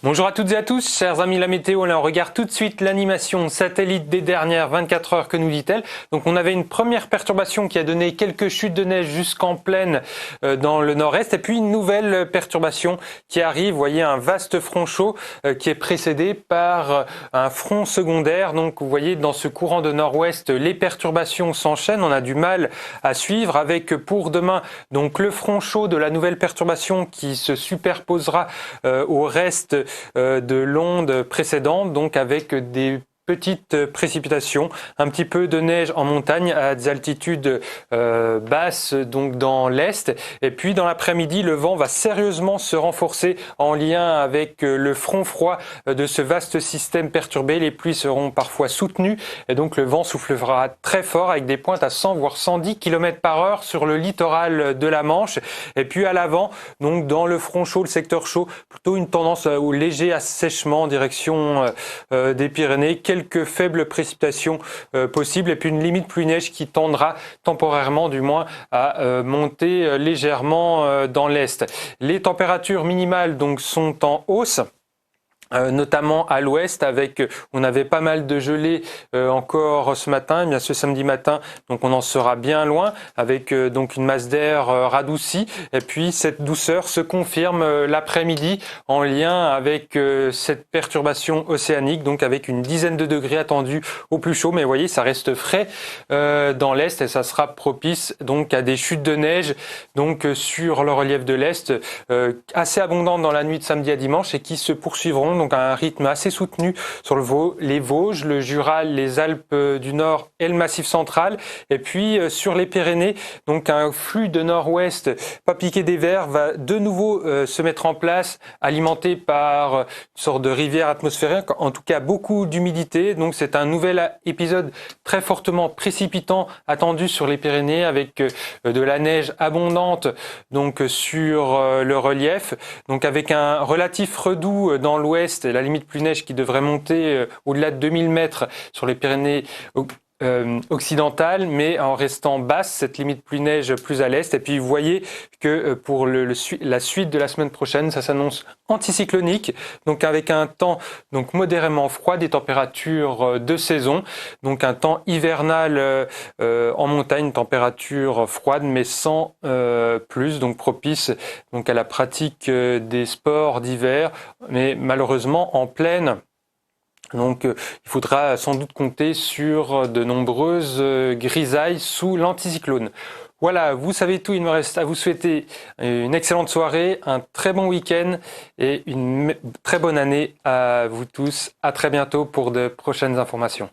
Bonjour à toutes et à tous, chers amis de la météo. Là, on regarde tout de suite l'animation satellite des dernières 24 heures. Que nous dit-elle? Donc, on avait une première perturbation qui a donné quelques chutes de neige jusqu'en plaine dans le nord-est. Et puis, une nouvelle perturbation qui arrive. Vous voyez, un vaste front chaud qui est précédé par un front secondaire. Donc, vous voyez, dans ce courant de nord-ouest, les perturbations s'enchaînent. On a du mal à suivre avec pour demain, donc, le front chaud de la nouvelle perturbation qui se superposera au reste de l'onde précédente, donc avec des petites précipitations, un petit peu de neige en montagne à des altitudes basses, donc dans l'est. Et puis dans l'après-midi, le vent va sérieusement se renforcer en lien avec le front froid de ce vaste système perturbé. Les pluies seront parfois soutenues et donc le vent soufflera très fort avec des pointes à 100 voire 110 km par heure sur le littoral de la Manche. Et puis à l'avant, donc dans le front chaud, le secteur chaud, plutôt une tendance au léger assèchement en direction des Pyrénées. Quelques faibles précipitations possibles et puis une limite pluie-neige qui tendra temporairement du moins à monter légèrement dans l'est. Les températures minimales donc sont en hausse. Notamment à l'ouest avec, on avait pas mal de gelée encore ce matin, bien ce samedi matin, donc on en sera bien loin avec donc une masse d'air radoucie et puis cette douceur se confirme l'après-midi en lien avec cette perturbation océanique, donc avec une dizaine de degrés attendus au plus chaud, mais vous voyez ça reste frais dans l'est et ça sera propice donc à des chutes de neige donc sur le relief de l'est assez abondantes dans la nuit de samedi à dimanche et qui se poursuivront donc à un rythme assez soutenu sur les Vosges, le Jura, les Alpes du Nord et le Massif central. Et puis sur les Pyrénées, donc un flux de nord-ouest pas piqué des vers va de nouveau se mettre en place, alimenté par une sorte de rivière atmosphérique, en tout cas beaucoup d'humidité. Donc c'est un nouvel épisode très fortement précipitant attendu sur les Pyrénées avec de la neige abondante donc sur le relief, donc avec un relatif redoux dans l'ouest, la limite pluie-neige qui devrait monter au-delà de 2000 mètres sur les Pyrénées occidentales, mais en restant basse, cette limite pluie-neige plus à l'est. Et puis vous voyez que pour la suite de la semaine prochaine, ça s'annonce anticyclonique, donc avec un temps donc modérément froid, des températures de saison, donc un temps hivernal en montagne, température froide mais sans plus, donc propice donc à la pratique des sports d'hiver, mais malheureusement en plaine. Donc il faudra sans doute compter sur de nombreuses grisailles sous l'anticyclone. Voilà, vous savez tout, il me reste à vous souhaiter une excellente soirée, un très bon week-end et une très bonne année à vous tous. À très bientôt pour de prochaines informations.